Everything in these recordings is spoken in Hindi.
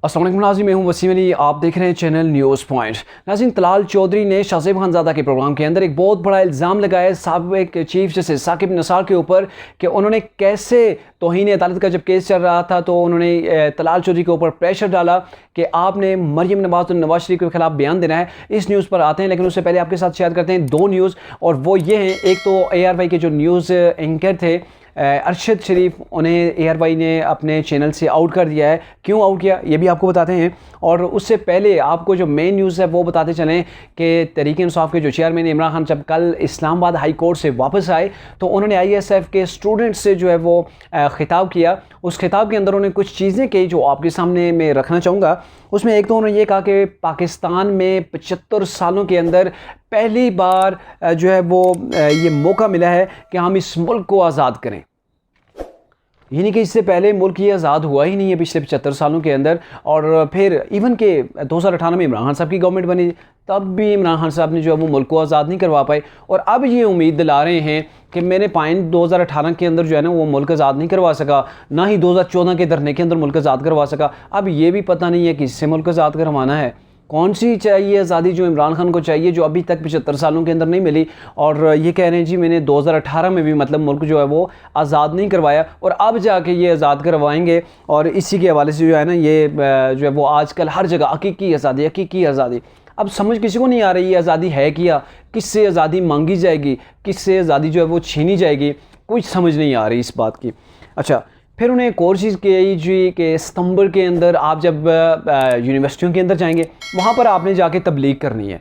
अस्सलाम वालेकुम नाज़रीन, मैं हूं वसीम अली। आप देख रहे हैं चैनल न्यूज़ पॉइंट। नाज़रीन, तलाल चौधरी ने शाहज़ेब खानज़ादा के प्रोग्राम के अंदर एक बहुत बड़ा इल्ज़ाम लगाया साबिक़ चीफ जस्टिस साकिब निसार के ऊपर कि उन्होंने कैसे तौहीन अदालत का जब केस चल रहा था तो उन्होंने तलाल चौधरी के ऊपर प्रेशर डाला कि आपने मरियम नवाज़ और नवाज शरीफ के खिलाफ बयान देना है। इस न्यूज़ पर आते हैं, लेकिन उससे पहले आपके साथ शेयर करते हैं दो न्यूज़, और वो ये हैं, एक तो ARY के जो न्यूज़ एंकर थे अरशद शरीफ, उन्हें ARY ने अपने चैनल से आउट कर दिया है। क्यों आउट किया ये भी आपको बताते हैं, और उससे पहले आपको जो मेन न्यूज़ है वो बताते चलें कि तहरीक इंसाफ के जो चेयरमैन इमरान खान जब कल इस्लामाबाद हाई कोर्ट से वापस आए तो उन्होंने ISF के स्टूडेंट्स से जो है वो ख़िताब किया। उस खिताब के अंदर उन्होंने कुछ चीज़ें कही जो आपके सामने मैं रखना चाहूँगा। उसमें एक तो उन्होंने ये कहा कि पाकिस्तान में 75 सालों के अंदर पहली बार जो है वो ये मौका मिला है कि हम इस मुल्क को आज़ाद करें। यानी कि इससे पहले मुल्क ये आज़ाद हुआ ही नहीं है पिछले 75 सालों के अंदर। और फिर इवन के 2018 में इमरान खान साहब की गवर्नमेंट बनी, तब भी इमरान खान साहब ने जो है वो मुल्क को आज़ाद नहीं करवा पाए, और अब ये उम्मीद दिला रहे हैं कि मैंने पॉइंट 2018 के अंदर जो है ना वो मुल्क आज़ाद नहीं करवा सका, ना ही 2014 के धरने के अंदर मुल्क आज़ाद करवा सका। अब ये भी पता नहीं है कि इससे मुल्क आज़ाद करवाना है, कौन सी चाहिए आज़ादी जो इमरान खान को चाहिए, जो अभी तक 75 सालों के अंदर नहीं मिली। और ये कह रहे हैं जी मैंने 2018 में भी मतलब मुल्क जो है वो आज़ाद नहीं करवाया और अब जाके ये आज़ाद करवाएंगे। और इसी के हवाले से जो है ना ये जो है वो आजकल हर जगह हकीकी आज़ादी, हकीकी आज़ादी। अब समझ किसी को नहीं आ रही ये आज़ादी है क्या, किससे आज़ादी मांगी जाएगी, किससे आज़ादी जो है वो छीनी जाएगी, कुछ समझ नहीं आ रही इस बात की। अच्छा, फिर उन्हें एक और चीज़ कही जी कि सितंबर के अंदर आप जब यूनिवर्सिटियों के अंदर जाएंगे वहाँ पर आपने जाके तबलीग करनी है।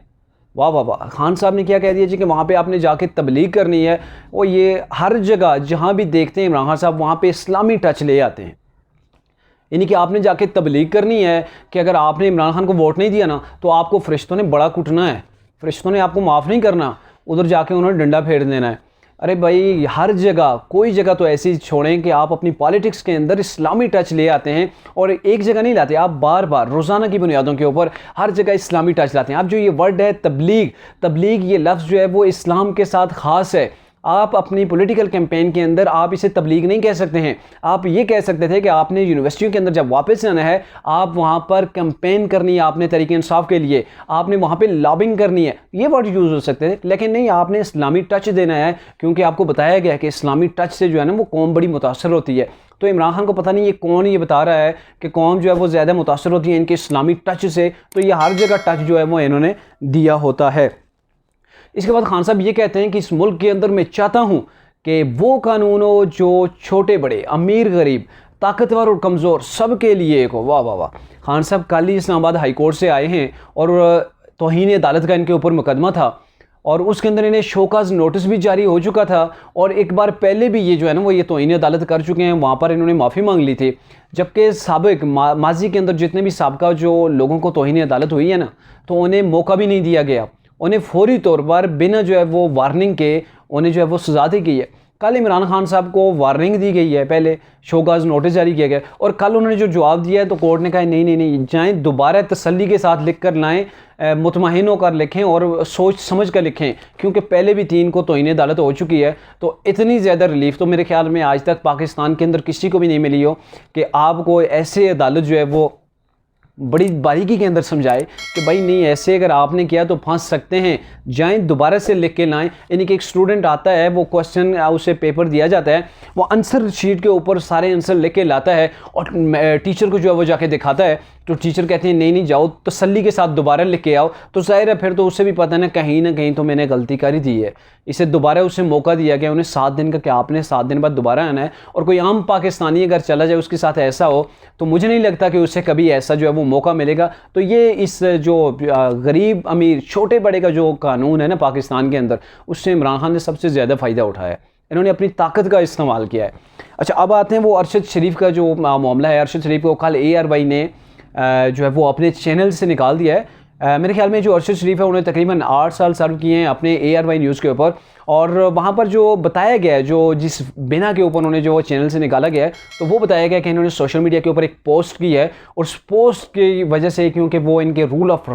वाह वाह वाह, खान साहब ने क्या कह दिया जी कि वहाँ पे आपने जाके तबलीग करनी है। और ये हर जगह जहाँ भी देखते हैं इमरान खान साहब वहाँ पे इस्लामी टच ले आते हैं। यानी कि आपने जाके तबलीग करनी है कि अगर आपने इमरान खान को वोट नहीं दिया ना तो आपको फरिश्तों ने बड़ा कुटना है, फरिश्तों ने आपको माफ़ नहीं करना, उधर जाके उन्होंने डंडा फेर देना है। अरे भाई, हर जगह कोई जगह तो ऐसी छोड़ें कि आप अपनी पॉलिटिक्स के अंदर इस्लामी टच ले आते हैं, और एक जगह नहीं लाते, आप बार बार रोज़ाना की बुनियादों के ऊपर हर जगह इस्लामी टच लाते हैं। आप जो ये वर्ड है तबलीग, तबलीग ये लफ्ज़ जो है वो इस्लाम के साथ ख़ास है। आप अपनी पॉलिटिकल कैंपेन के अंदर आप इसे तबलीग नहीं कह सकते हैं। आप ये कह सकते थे कि आपने यूनिवर्सिटियों के अंदर जब वापस जाना है आप वहाँ पर कैंपेन करनी है, आपने तहरीक इंसाफ के लिए आपने वहाँ पे लॉबिंग करनी है, ये वर्ड यूज़ हो सकते थे। लेकिन नहीं, आपने इस्लामी टच देना है, क्योंकि आपको बताया गया है कि इस्लामी टच से जो है ना वो कौम बड़ी मुतासर होती है। तो इमरान खान को पता नहीं ये कौन ये बता रहा है कि कौम जो है वो ज़्यादा मुतासर होती है इनके इस्लामी टच से, तो ये हर जगह टच जो है वो इन्होंने दिया होता है। इसके बाद खान साहब ये कहते हैं कि इस मुल्क के अंदर मैं चाहता हूँ कि वो कानून हो जो छोटे बड़े, अमीर गरीब, ताकतवर और कमज़ोर सबके लिए एक हो। वाह वाह वाह। खान साहब कल ही इस्लामाबाद हाई कोर्ट से आए हैं और तौहीन अदालत का इनके ऊपर मुकदमा था, और उसके अंदर इन्हें शोकाज नोटिस भी जारी हो चुका था, और एक बार पहले भी ये जो है ना वो ये तौहीन अदालत कर चुके हैं, वहाँ पर इन्होंने माफ़ी मांग ली थी। जबकि साबिक माजी के अंदर जितने भी साबका जो लोगों को तौहीन अदालत हुई है ना तो उन्हें मौका भी नहीं दिया गया, उन्हें फौरी तौर पर बिना जो है वो वार्निंग के उन्हें जो है वो सज़ा दी गई है। कल इमरान खान साहब को वार्निंग दी गई है, पहले शोकाज नोटिस जारी किया गया, और कल उन्होंने जो जवाब दिया है तो कोर्ट ने कहा नहीं नहीं नहीं, जाएँ दोबारा तसल्ली के साथ लिख कर लाएँ, मुतमईन होकर लिखें और सोच समझ कर लिखें, क्योंकि पहले भी 3 को तौहीन अदालत हो चुकी है। तो इतनी ज़्यादा रिलीफ तो मेरे ख्याल में आज तक पाकिस्तान के अंदर किसी को भी नहीं मिली हो कि आपको ऐसे अदालत जो है वो बड़ी बारीकी के अंदर समझाए कि भाई नहीं, ऐसे अगर आपने किया तो फंस सकते हैं, जाएं दोबारा से लिख के लाएं। यानी कि एक स्टूडेंट आता है, वो क्वेश्चन उसे पेपर दिया जाता है, वो आंसर शीट के ऊपर सारे आंसर लिख के लाता है और टीचर को जो है वो जाके दिखाता है, तो टीचर कहते हैं नहीं नहीं जाओ तसल्ली के साथ दोबारा लिख के आओ। तो जाहिर है फिर तो उसे भी पता ना कहीं तो मैंने गलती कर ही दी है, इसे दोबारा उसे मौका दिया गया, उन्हें 7 दिन का, क्या आपने 7 दिन बाद दोबारा आना है। और कोई आम पाकिस्तानी अगर चला जाए उसके साथ ऐसा हो तो मुझे नहीं लगता कि उसे कभी ऐसा जो है वो मौका मिलेगा। तो ये इस जो गरीब अमीर छोटे बड़े का जो कानून है ना पाकिस्तान के अंदर, उससे इमरान खान ने सबसे ज़्यादा फ़ायदा उठाया, इन्होंने अपनी ताकत का इस्तेमाल किया है। अच्छा, अब आते हैं वो अरशद शरीफ का जो मामला है। अरशद शरीफ को कल ARY ने जो है वो अपने चैनल से निकाल दिया है। मेरे ख्याल में जो अरशद शरीफ है उन्होंने तकरीबन 8 साल सर्व किए हैं अपने ARY न्यूज़ के ऊपर, और वहाँ पर जो बताया गया है, जो जिस बिना के ऊपर उन्होंने जो चैनल से निकाला गया है, तो वो बताया गया कि इन्होंने सोशल मीडिया के ऊपर एक पोस्ट की है, और उस पोस्ट की वजह से, क्योंकि वो इनके रूल ऑफ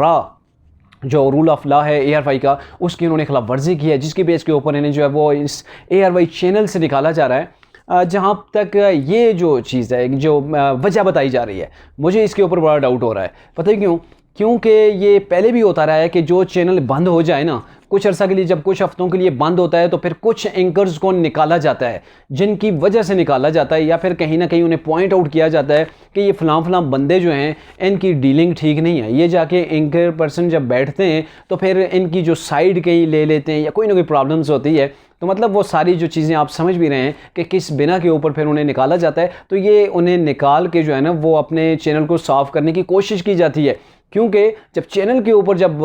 लॉ है ARY का, उसकी उन्होंने खिलाफ वर्जी की है, जिसकी बेस के ऊपर इन्हें जो है वो इस ARY चैनल से निकाला जा रहा है। जहाँ तक ये जो चीज़ है, जो वजह बताई जा रही है, मुझे इसके ऊपर बड़ा डाउट हो रहा है। पता है क्यों? क्योंकि ये पहले भी होता रहा है कि जो चैनल बंद हो जाए ना, कुछ अर्सा के लिए, जब कुछ हफ्तों के लिए बंद होता है, तो फिर कुछ एंकर्स को निकाला जाता है, जिनकी वजह से निकाला जाता है, या फिर कहीं ना कहीं उन्हें पॉइंट आउट किया जाता है कि ये फलां बंदे जो हैं, इनकी डीलिंग ठीक नहीं है। ये जाके एंकर पर्सन जब बैठते हैं तो फिर इनकी जो साइड कहीं ले लेते हैं, या कोई ना कोई प्रॉब्लम्स होती है। तो मतलब वो सारी जो चीज़ें आप समझ भी रहे हैं कि किस बिना के ऊपर फिर उन्हें निकाला जाता है। तो ये उन्हें निकाल के जो है ना, वो अपने चैनल को साफ़ करने की कोशिश की जाती है, क्योंकि जब चैनल के ऊपर जब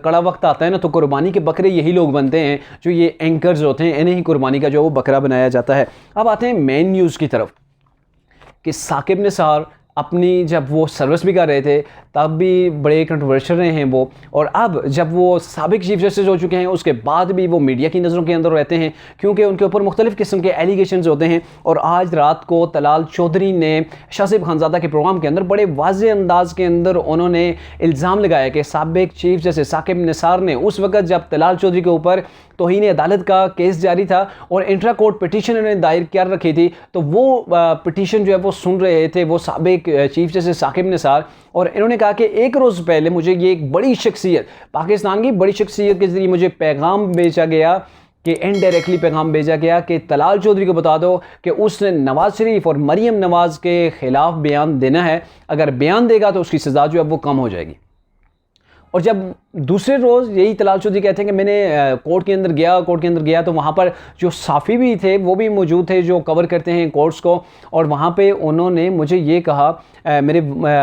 कड़ा वक्त आता है ना, तो कुर्बानी के बकरे यही लोग बनते हैं, जो ये एंकर्स होते हैं, इन्हें ही कुर्बानी का जो वो बकरा बनाया जाता है। अब आते हैं मेन न्यूज़ की तरफ कि साकिब निसार अपनी जब वो सर्विस भी कर रहे थे तब भी बड़े कंट्रोवर्शियल रहे हैं वो, और अब जब वो साबिक चीफ जस्टिस हो चुके हैं उसके बाद भी वो मीडिया की नज़रों के अंदर रहते हैं, क्योंकि उनके ऊपर मुख्तलिफ़ किस्म के एलिगेशंस होते हैं। और आज रात को तलाल चौधरी ने शासिब खानज़ादा के प्रोग्राम के अंदर बड़े वाज़ेह अंदाज के अंदर उन्होंने इल्ज़ाम लगाया कि साबिक चीफ जस्टिस साकिब निसार ने उस वक़्त जब तलाल चौधरी के ऊपर तौहीन अदालत का केस जारी था और इंट्रा कोर्ट पिटीशन उन्होंने दायर कर रखी थी, तो वो पिटीशन जो है वो सुन रहे थे वो साबिक चीफ जस्टिस साकिब निसार। और इन्होंने कहा कि एक रोज़ पहले मुझे ये एक बड़ी शख्सियत, पाकिस्तान की बड़ी शख्सियत के ज़रिए मुझे पैगाम भेजा गया, कि इनडायरेक्टली पैगाम भेजा गया कि तलाल चौधरी को बता दो कि उसने नवाज़ शरीफ और मरीम नवाज़ के ख़िलाफ़ बयान देना है, अगर बयान देगा तो उसकी सज़ा जो है वो कम हो जाएगी। और जब दूसरे रोज़ यही तलाल चौधरी कहते हैं कि मैंने कोर्ट के अंदर गया तो वहाँ पर जो साफ़ी भी थे वो भी मौजूद थे जो कवर करते हैं कोर्ट्स को, और वहाँ पे उन्होंने मुझे ये कहा, मेरे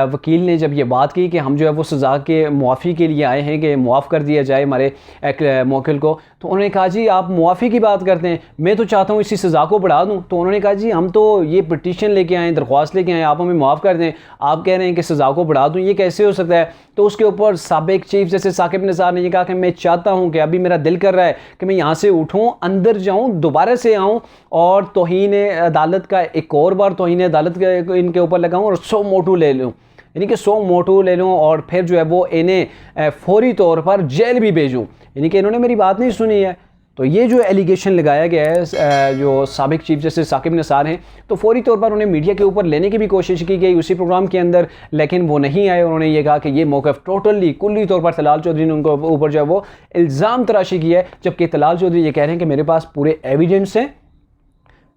वकील ने जब ये बात की कि हम जो है वो सज़ा के मुआफ़ी के लिए आए हैं कि मुआफ़ कर दिया जाए हमारे मौकिल को, तो उन्होंने कहा जी आप मुआफ़ी की बात करते हैं, मैं तो चाहता हूँ इसी सज़ा को बढ़ा दूँ। तो उन्होंने कहा जी हम तो ये पिटीशन लेके आए, दरख्वास्त लेके आए, आप हमें मुआफ़ कर दें, आप कह रहे हैं कि सज़ा को बढ़ा दूँ, ये कैसे हो सकता है? तो उसके ऊपर साबिक चीफ जस्टिस साकिब निसार ने ये कहा कि मैं चाहता हूं कि अभी मेरा दिल कर रहा है कि मैं यहां से उठूं, अंदर जाऊं, दोबारा से आऊं और तौहीन अदालत का एक और बार तौहीन अदालत का इनके ऊपर लगाऊं और सो मोटू ले लूं, यानी कि 100 मोटू ले लूं, और फिर जो है वो इन्हें फौरी तौर पर जेल भी भेजूं। यानी कि इन्होंने मेरी बात नहीं सुनी है। तो ये जो एलिगेशन लगाया गया है जो साबिक चीफ जस्टिस साकिब निसार हैं, तो फौरी तौर पर उन्हें मीडिया के ऊपर लेने की भी कोशिश की गई उसी प्रोग्राम के अंदर, लेकिन वो नहीं आए। उन्होंने ये कहा कि ये मौक़िफ़ टोटली कुल्ली तौर पर तलाल चौधरी ने उनको ऊपर जो है वो इल्ज़ाम तराशी की है, जबकि तलाल चौधरी ये कह रहे हैं कि मेरे पास पूरे एविडेंस हैं,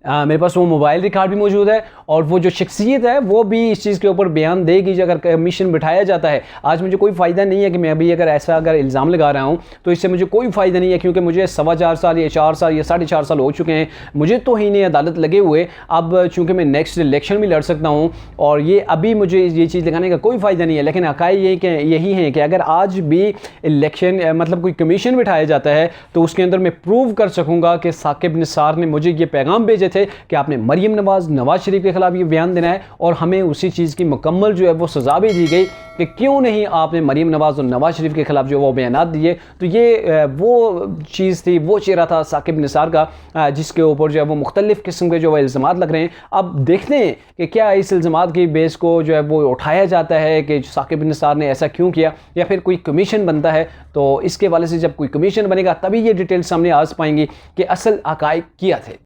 मेरे पास वो मोबाइल रिकॉर्ड भी मौजूद है, और वो जो शख्सियत है वो भी इस चीज़ के ऊपर बयान देगी अगर कमीशन बिठाया जाता है। आज मुझे कोई फ़ायदा नहीं है कि मैं अभी अगर इल्ज़ाम लगा रहा हूँ तो इससे मुझे कोई फ़ायदा नहीं है, क्योंकि मुझे 4.25 साल या 4 साल या 4.5 साल हो चुके हैं, मुझे तो ही नहीं अदालत लगे हुए। अब चूँकि मैं नेक्स्ट इलेक्शन भी लड़ सकता हूँ, और ये अभी मुझे ये चीज़ लगाने का कोई फ़ायदा नहीं है। लेकिन हक़ाइक़ यही है कि अगर आज भी इलेक्शन मतलब कोई कमीशन बिठाया जाता है तो उसके अंदर मैं प्रूव कर सकूँगा कि साकिब निसार ने मुझे ये पैगाम भेजे थे कि आपने मरीम नवाज़ शरीफ के खिलाफ ये बयान देना है, और हमें उसी चीज़ की मुकम्मल जो है वो सज़ा भी दी गई कि क्यों नहीं आपने मरीम नवाज़ और नवाज़ शरीफ के खिलाफ जो वो बयानात दिए। तो ये वो चीज़ थी, वो चेहरा था साकिब निसार का, जिसके ऊपर जो है वो मुख्तलिफ़ किस्म के जो है इल्ज़ामात लग रहे हैं। अब देखते हैं कि क्या इस इल्ज़ामात की बेस को जो है वो उठाया जाता है कि साकिब निसार ने ऐसा क्यों किया, या फिर कोई कमीशन बनता है। तो इसके वाले से जब कोई कमीशन बनेगा तभी ये डिटेल सामने आ पाएंगी कि असल हक़ाइक़ क्या थे।